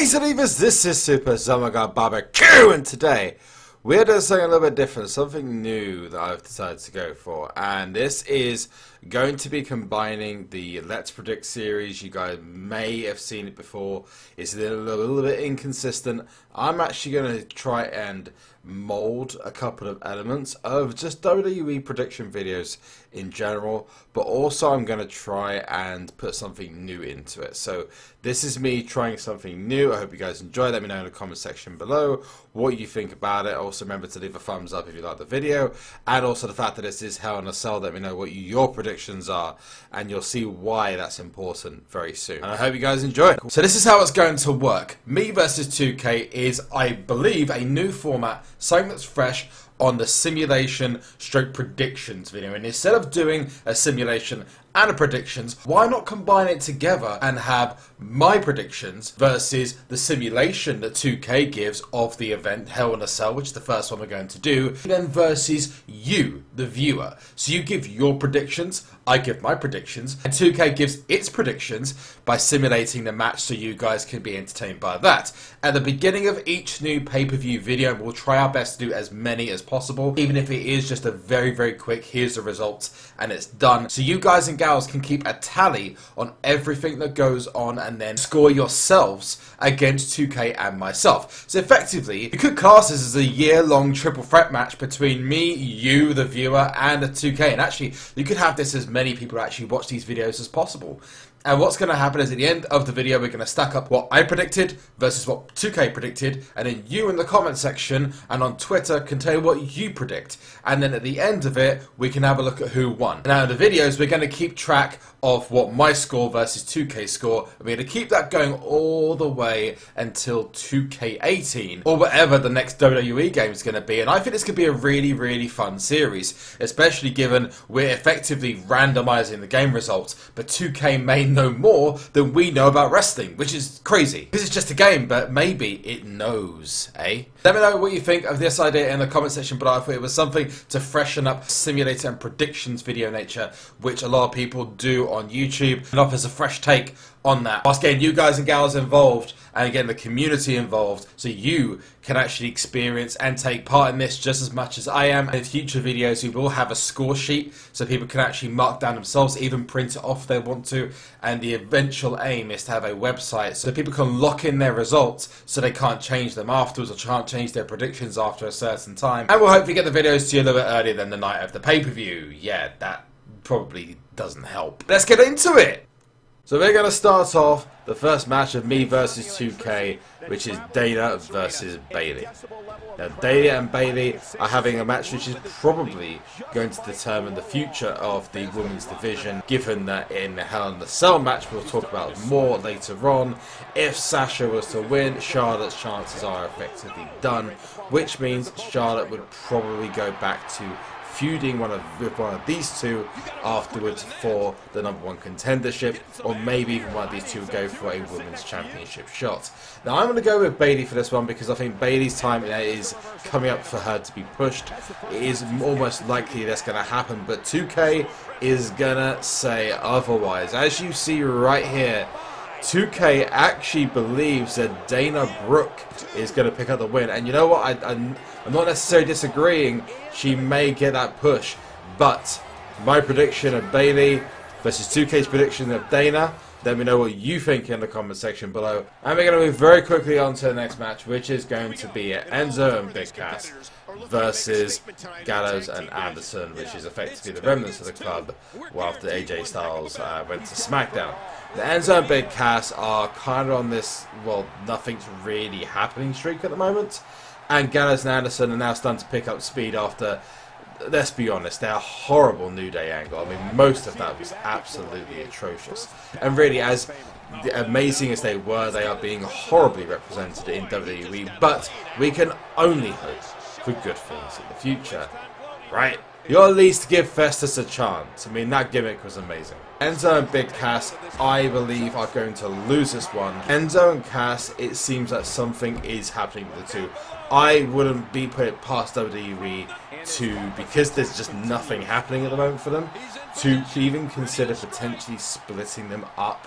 Hey Savers, this is SUPERZOMGBBQ, and today we're doing something a little bit different, something new that I've decided to go for, and this is going to be combining the Let's Predict series. You guys may have seen it before. It's a little bit inconsistent. I'm actually going to try and mold a couple of elements of just WWE prediction videos in general, but also I'm going to try and put something new into it. So this is me trying something new. I hope you guys enjoy. Let me know in the comment section below what you think about it. Also remember to leave a thumbs up if you like the video, and also the fact that this is Hell in a Cell. Let me know what your predictions are, and you'll see why that's important very soon. And I hope you guys enjoy. So this is how it's going to work. Me versus 2K is, I believe, a new format, something that's fresh on the simulation stroke predictions video. And instead of doing a simulation and a predictions, why not combine it together and have my predictions versus the simulation that 2K gives of the event Hell in a Cell, which is the first one we're going to do, then versus you, the viewer. So you give your predictions, I give my predictions, and 2K gives its predictions by simulating the match so you guys can be entertained by that. At the beginning of each new pay-per-view video, we'll try our best to do as many as possible, even if it is just a very quick, here's the results, and it's done. So you guys and gals can keep a tally on everything that goes on and then score yourselves against 2K and myself. So effectively, you could class this as a year-long triple threat match between me, you, the viewer, and a 2K. And actually, you could have this as many people actually watch these videos as possible. And what's going to happen is at the end of the video, we're going to stack up what I predicted versus what 2K predicted, and then you in the comment section and on Twitter can tell you what you predict. And then at the end of it, we can have a look at who won. Now in the videos, we're going to keep track of what my score versus 2K score. We're going to keep that going all the way until 2K18 or whatever the next WWE game is going to be. And I think this could be a really fun series, especially given we're effectively randomizing the game results, but 2K may know more than we know about wrestling, which is crazy. This is just a game, but maybe it knows, eh? Let me know what you think of this idea in the comment section below. I thought it was something to freshen up simulator and predictions video nature, which a lot of people do on YouTube, and offers a fresh take on that, whilst getting you guys and gals involved and getting the community involved so you can actually experience and take part in this just as much as I am. And in future videos we will have a score sheet so people can actually mark down themselves, even print it off if they want to, and the eventual aim is to have a website so people can lock in their results so they can't change them afterwards or can't change their predictions after a certain time. And we'll hopefully get the videos to you a little bit earlier than the night of the pay-per-view. Yeah, that probably doesn't help. Let's get into it! So we're going to start off the first match of me versus 2K, which is Dana versus Bayley. Now Dana and Bayley are having a match which is probably going to determine the future of the women's division, given that in the Hell in a Cell match we'll talk about more later on, if Sasha was to win, Charlotte's chances are effectively done, which means Charlotte would probably go back to feuding with one of these two afterwards for the #1 contendership, or maybe even one of these two would go for a women's championship shot. Now I'm going to go with Bayley for this one because I think Bayley's time is coming up for her to be pushed. It is almost likely that's going to happen, but 2K is going to say otherwise. As you see right here, 2K actually believes that Dana Brooke is going to pick up the win, and you know what, I'm not necessarily disagreeing. She may get that push, but my prediction of Bayley versus 2K's prediction of Dana, let me know what you think in the comment section below. And we're going to move very quickly on to the next match, which is going to be Enzo and Big Cass versus Gallows and Anderson, which is effectively the remnants of the club after AJ Styles went to SmackDown. The Enzo and Big Cass are kind of on this, well, nothing's really happening streak at the moment. And Gallows and Anderson are now starting to pick up speed after, let's be honest, their horrible New Day angle. I mean, most of that was absolutely atrocious. And really, as amazing as they were, they are being horribly represented in WWE. But we can only hope for good things in the future, right? You at least give Festus a chance. I mean, that gimmick was amazing. Enzo and Big Cass, I believe, are going to lose this one. Enzo and Cass, it seems like something is happening with the two. I wouldn't be put it past WWE to, because there's just nothing happening at the moment for them, to even consider potentially splitting them up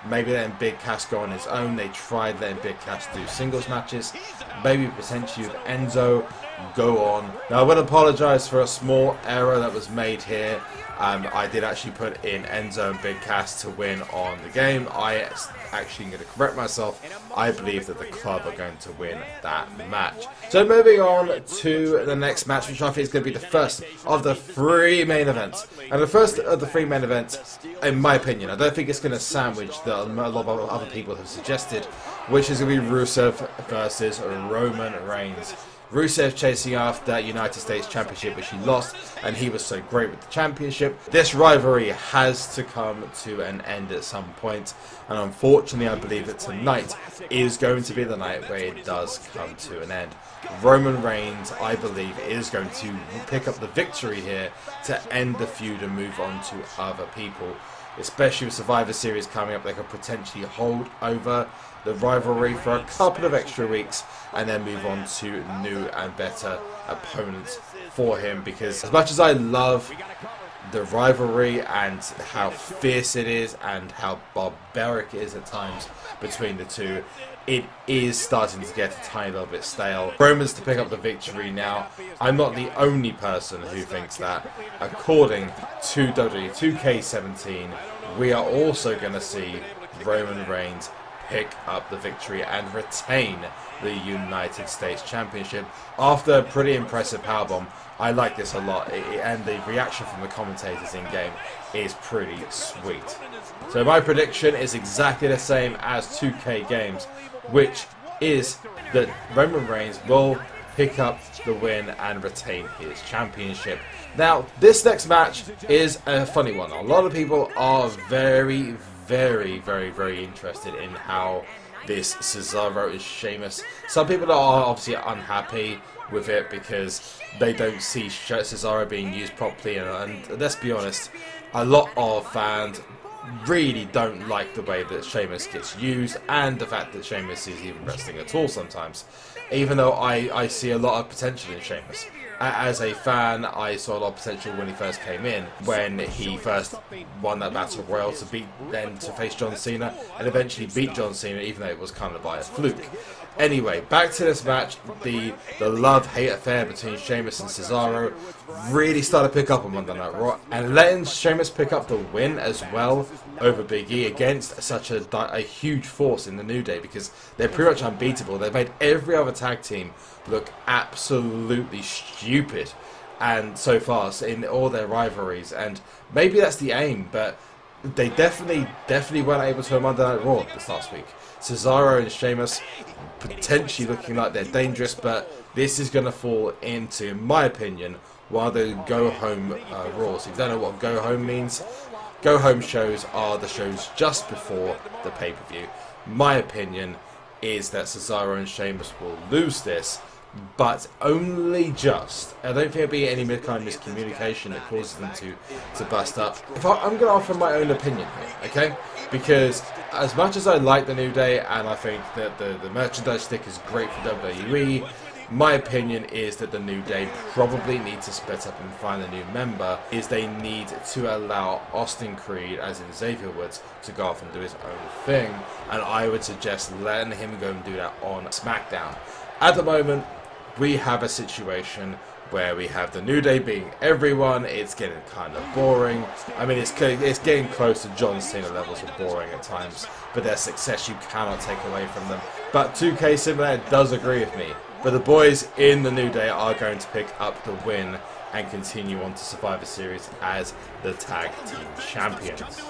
maybe letting Big Cass go on his own. They tried letting Big Cass do singles matches, maybe potentially with Enzo go on. Now I would apologise for a small error that was made here. I did actually put in Enzo and Big Cass to win on the game. I actually going to correct myself. I believe that the club are going to win that match. So moving on to the next match, which I think is going to be the first of the 3 main events. And the first of the 3 main events, in my opinion, I don't think it's going to sandwich that a lot of other people have suggested, which is going to be Rusev versus Roman Reigns. Rusev chasing after United States Championship, which he lost, and he was so great with the championship. This rivalry has to come to an end at some point, and unfortunately I believe that tonight is going to be the night where it does come to an end. Roman Reigns, I believe, is going to pick up the victory here to end the feud and move on to other people. Especially with Survivor Series coming up, they could potentially hold over the rivalry for a couple of extra weeks and then move on to new and better opponents for him. Because as much as I love the rivalry and how fierce it is and how barbaric it is at times between the two, it is starting to get a tiny little bit stale. Roman's to pick up the victory now. I'm not the only person who thinks that. According to WWE 2K17, we are also going to see Roman Reigns pick up the victory and retain the United States Championship after a pretty impressive powerbomb. I like this a lot, and the reaction from the commentators in game is pretty sweet. So my prediction is exactly the same as 2K Games, which is that Roman Reigns will pick up the win and retain his championship. Now, this next match is a funny one. A lot of people are very interested in how this Cesaro and Sheamus. Some people are obviously unhappy with it because they don't see Cesaro being used properly, and let's be honest, a lot of fans really don't like the way that Sheamus gets used and the fact that Sheamus is even wrestling at all sometimes, even though I see a lot of potential in Sheamus. As a fan, I saw a lot of potential when he first came in, when he first won that Battle Royal to face John Cena, and eventually beat John Cena, even though it was kind of by a fluke. Anyway, back to this match. The love-hate affair between Sheamus and Cesaro really started to pick up on Monday Night Raw, and letting Sheamus pick up the win as well over Big E against such a huge force in the New Day, because they're pretty much unbeatable. They've made every other tag team look absolutely stupid, and so far in all their rivalries, and maybe that's the aim, but they definitely weren't able to on Monday Night Raw this last week. Cesaro and Sheamus potentially looking like they're dangerous, but this is going to fall into, in my opinion, one of the go-home Raws. If you don't know what go-home means, go-home shows are the shows just before the pay-per-view. My opinion is that Cesaro and Sheamus will lose this, but only just. I don't think there'll be any kind of miscommunication that causes them to bust up. I'm going to offer my own opinion here, okay? Because as much as I like the New Day, and I think that the merchandise stick is great for WWE, my opinion is that the New Day probably need to split up and find a new member, is they need to allow Austin Creed, as in Xavier Woods, to go off and do his own thing, and I would suggest letting him go and do that on SmackDown. At the moment, we have a situation where we have the New Day being everyone. It's getting kind of boring. I mean, it's getting close to John Cena levels of boring at times, but their success you cannot take away from them. But 2K Simulator does agree with me. But the boys in the New Day are going to pick up the win and continue on to Survivor Series as the Tag Team Champions.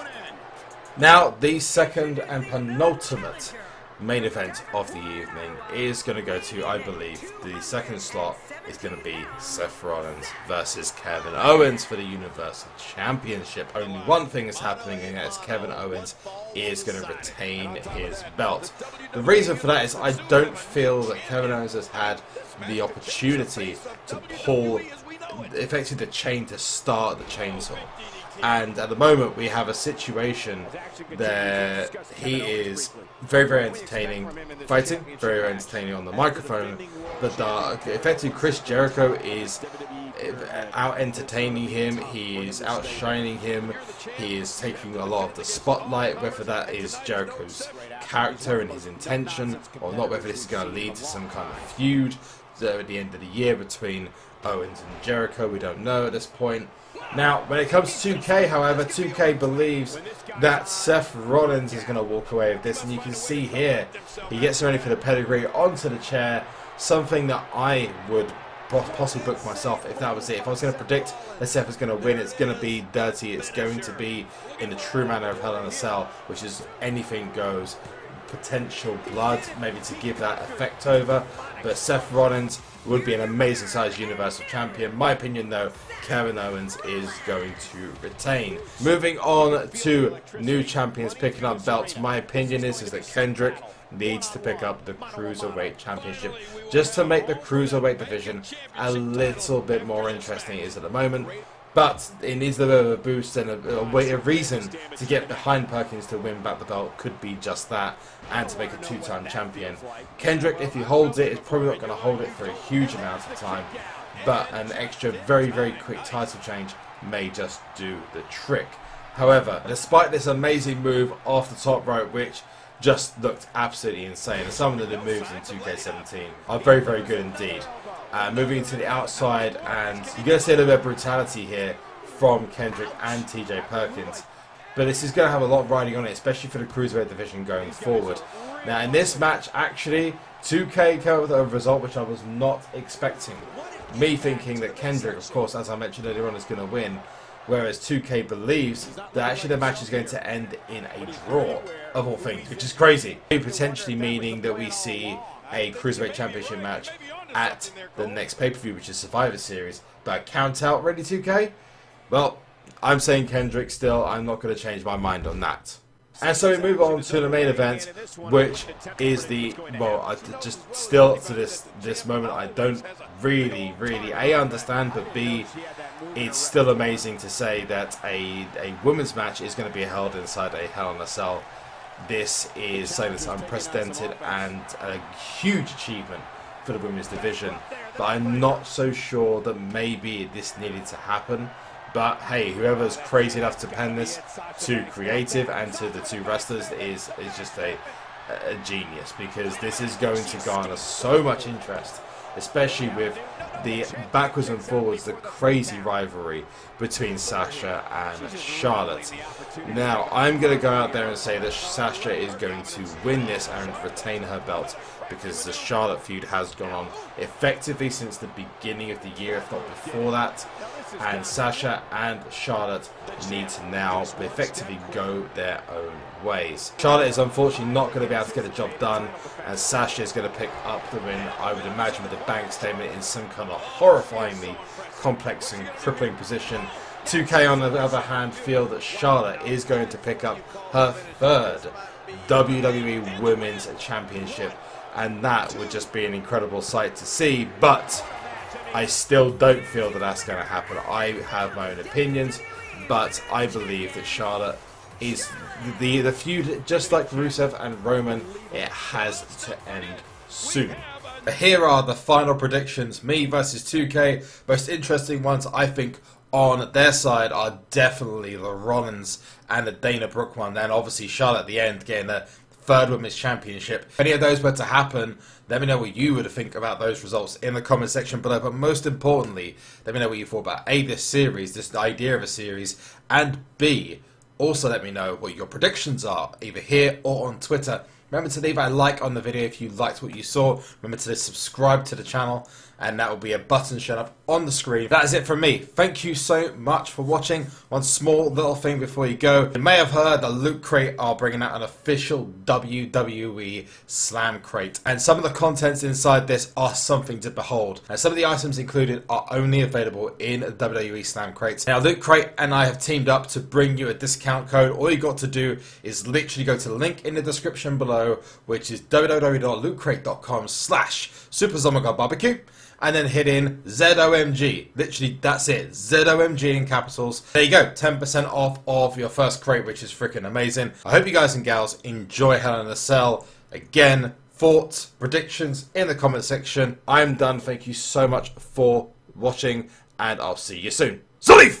Now, the second and penultimate main event of the evening is going to go to, I believe, the second slot is going to be Seth Rollins versus Kevin Owens for the Universal Championship. Only one thing is happening, and that is Kevin Owens is going to retain his belt. The reason for that is I don't feel that Kevin Owens has had the opportunity to pull effectively the chain to start the chainsaw. And at the moment we have a situation that he is very, very entertaining fighting, very, very entertaining on the microphone, but effectively Chris Jericho is out entertaining him, he is outshining him, he is taking a lot of the spotlight, whether that is Jericho's character and his intention or not, whether this is going to lead to some kind of feud at the end of the year between Owens and Jericho, we don't know at this point. Now, when it comes to 2K, however, 2K believes that Seth Rollins is going to walk away with this, and you can see here, he gets ready for the pedigree onto the chair, something that I would possibly book myself if that was it. If I was going to predict that Seth is going to win, it's going to be dirty, it's going to be in the true manner of Hell in a Cell, which is anything goes, potential blood, maybe to give that effect over, but Seth Rollins would be an amazing size Universal Champion. My opinion though, Kevin Owens is going to retain. Moving on to new champions picking up belts, my opinion is that Kendrick needs to pick up the Cruiserweight Championship just to make the Cruiserweight division a little bit more interesting it is at the moment. But it needs a bit of a boost, and a reason to get behind Perkins to win back the belt could be just that, and to make a two-time champion. Kendrick, if he holds it, is probably not going to hold it for a huge amount of time, but an extra very, very quick title change may just do the trick. However, despite this amazing move off the top rope, which just looked absolutely insane, and some of the moves in 2K17 are very, very good indeed. Moving to the outside, and you're going to see a little bit of brutality here from Kendrick and TJ Perkins, but this is going to have a lot riding on it, especially for the Cruiserweight division going forward. Now in this match, actually 2K came up with a result which I was not expecting. Me thinking that Kendrick, of course, as I mentioned earlier on, is going to win, whereas 2K believes that actually the match is going to end in a draw, of all things, which is crazy. Potentially meaning that we see a Cruiserweight Championship match at the next pay-per-view, which is Survivor Series. But count out, ready 2K? Well, I'm saying Kendrick still. I'm not going to change my mind on that. And so we move on to the main event, which is the, well, I just still to this moment I don't really A, understand, but B, it's still amazing to say that a women's match is going to be held inside a Hell in a Cell. This is something that's unprecedented and a huge achievement for the women's division, but I'm not so sure that maybe this needed to happen. But hey, whoever's crazy enough to pen this to creative and to the two wrestlers is just a genius, because this is going to garner so much interest, especially with the backwards and forwards, the crazy rivalry between Sasha and Charlotte. Now, I'm going to go out there and say that Sasha is going to win this and retain her belt, because the Charlotte feud has gone on effectively since the beginning of the year, if not before that. And Sasha and Charlotte need to now effectively go their own ways. Charlotte is unfortunately not going to be able to get the job done, and Sasha is going to pick up the win, I would imagine, with a bank statement in some kind of horrifyingly complex and crippling position. 2K, on the other hand, feel that Charlotte is going to pick up her third WWE Women's Championship, and that would just be an incredible sight to see, but I still don't feel that that's going to happen. I have my own opinions, but I believe that Charlotte is the feud, just like Rusev and Roman, it has to end soon. Here are the final predictions. Me versus 2K. Most interesting ones, I think, on their side are definitely the Rollins and the Dana Brooke one. Then obviously Charlotte at the end getting the third Women's Championship. If any of those were to happen, let me know what you would think about those results in the comment section below. But most importantly, let me know what you thought about A, this series, this idea of a series, and B, also let me know what your predictions are, either here or on Twitter. Remember to leave a like on the video if you liked what you saw. Remember to subscribe to the channel, and that will be a button shown up on the screen. That is it from me. Thank you so much for watching. One small little thing before you go. You may have heard that Loot Crate are bringing out an official WWE Slam Crate, and some of the contents inside this are something to behold. And some of the items included are only available in WWE Slam Crates. Now Loot Crate and I have teamed up to bring you a discount code. All you got to do is literally go to the link in the description below, which is www.lootcrate.com/SuperZombGBBQ. and then hit in ZOMG. Literally, that's it. ZOMG in capitals. There you go. 10% off of your first crate, which is freaking amazing. I hope you guys and gals enjoy Hell in a Cell. Again, thoughts, predictions in the comment section. I'm done. Thank you so much for watching, and I'll see you soon. Salif!